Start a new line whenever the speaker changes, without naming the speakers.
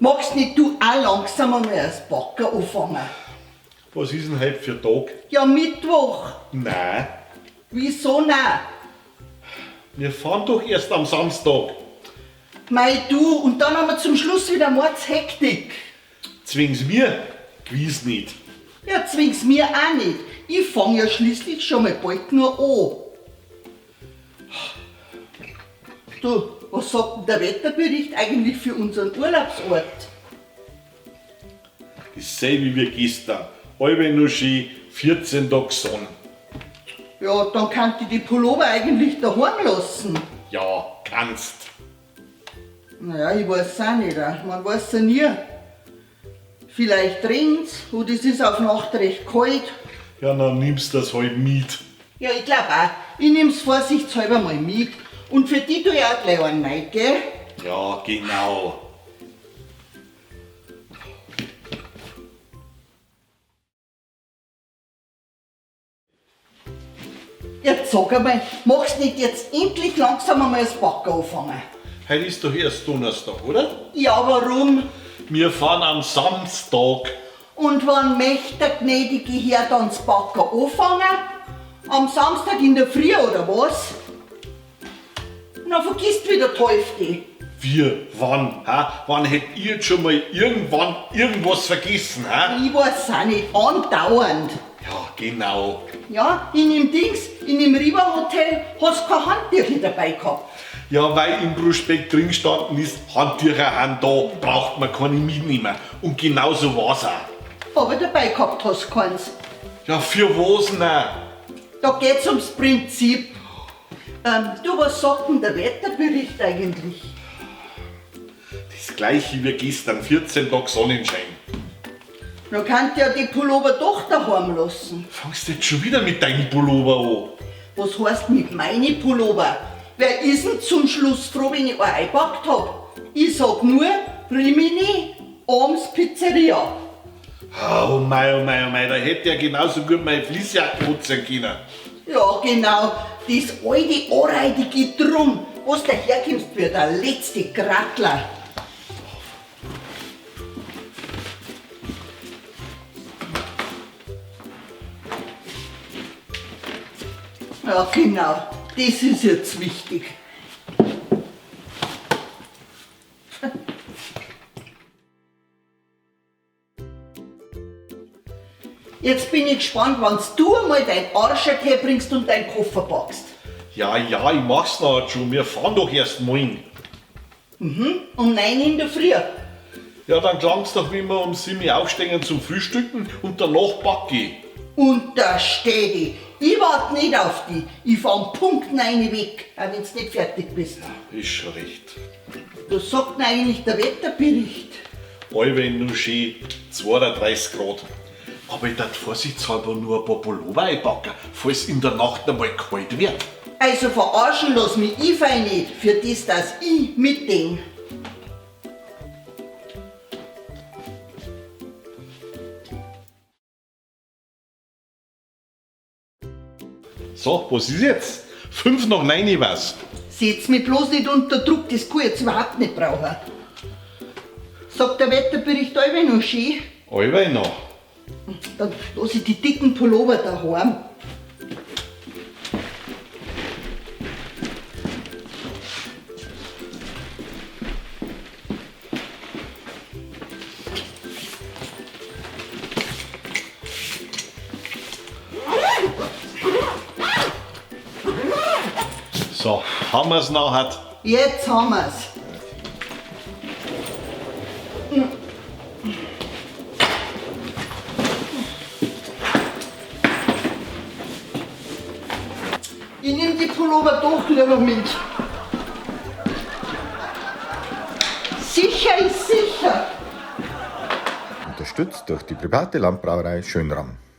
Magst nicht du auch langsam einmal das Backen anfangen?
Was ist denn heute für ein Tag?
Ja, Mittwoch.
Nein,
Wieso nein?
wir fahren doch erst am Samstag.
Mei du, und dann haben wir zum Schluss wieder Mordshektik.
Zwing's mir, gewiss nicht.
Ja, zwing's mir auch nicht. Ich fang ja schließlich schon mal bald nur an. Du, was sagt denn der Wetterbericht eigentlich für unseren Urlaubsort?
Dasselbe wie gestern. Halbe nur schön, 14 Tage Sonne.
Ja, dann kann ich die Pullover eigentlich daheim lassen.
Ja, kannst.
Naja, ich weiß auch nicht. Man weiß ja nie. Vielleicht regnt's oder es ist auf Nacht recht kalt.
Ja, dann nimmst du das halt mit.
Ja, ich glaube auch. Ich nehm's vorsichtshalber mal mit. Und für die tue ich auch gleich einen rein, gell?
Ja, genau.
Jetzt sag einmal, machst nicht jetzt endlich langsam einmal das Backen anfangen?
Heute ist doch erst Donnerstag, oder?
Ja, warum?
Wir fahren am Samstag.
Und wann möchte der gnädige Herr dann das Backen anfangen? Am Samstag in der Früh oder was? Na, vergisst wieder die Hälfte.
Wir, wann? Ha? Wann hätt ihr jetzt schon mal irgendwann irgendwas vergessen? Ha?
Ich weiß auch nicht, andauernd.
Ja, genau.
Ja, in dem Dings, in dem Riva Hotel hast du kein Handtücher dabei gehabt.
Ja, weil im Prospekt drin gestanden ist, Handtücher haben da, braucht man keine mitnehmen. Und genauso war's auch.
Aber dabei gehabt hast du keins.
Ja, für was denn?
Da geht's ums Prinzip. Du, was sagt denn der Wetterbericht eigentlich?
Das gleiche wie gestern, 14 Tage Sonnenschein.
Da kannst du ja die Pullover doch daheim lassen.
Fangst du jetzt schon wieder mit deinem Pullover an?
Was heißt mit meine Pullover? Wer ist denn zum Schluss froh, wenn ich einen eingepackt hab? Ich sag nur Rimini, Oms Pizzeria.
Oh mei, oh mei, oh mei, da hätte ja genauso gut meine Fließjacke putzen können.
Ja, genau, das alte, anreitige Drum, was daherkommst wie der letzte Grattler. Ja, genau, das ist jetzt wichtig. Jetzt bin ich gespannt, wann du einmal dein Arsch herbringst und deinen Koffer packst.
Ja, ja, ich mach's noch schon, wir fahren doch erst morgen.
Um 9 in der Früh.
Ja, dann klang's doch, wenn wir um 7 Uhr aufstehen zum Frühstücken und danach backe ich.
Und da steht ich. Ich warte nicht auf dich. Ich fahr am Punkt 9 weg, auch wenn du nicht fertig bist.
Ist schon recht.
Was sagt denn eigentlich der Wetterbericht?
Halbe nur schön 32 Grad. Aber ich darf vorsichtshalber nur ein paar Pullover einpacken, falls in der Nacht einmal kalt wird.
Also verarschen lass mich ich fein nicht, für das, dass ich mitdenke.
So, was ist jetzt? 5 nach 9 was?
Setz mich bloß nicht unter Druck, das kann ich jetzt überhaupt nicht brauchen. Sagt der Wetterbericht alle noch schön?
Halbe noch.
Dann lass ich die dicken Pullover daheim.
So, haben wir's nachher.
Jetzt haben wir's. Ich nehm die Pullover doch lieber mit. Sicher ist sicher.
Unterstützt durch die private Landbrauerei Schönram.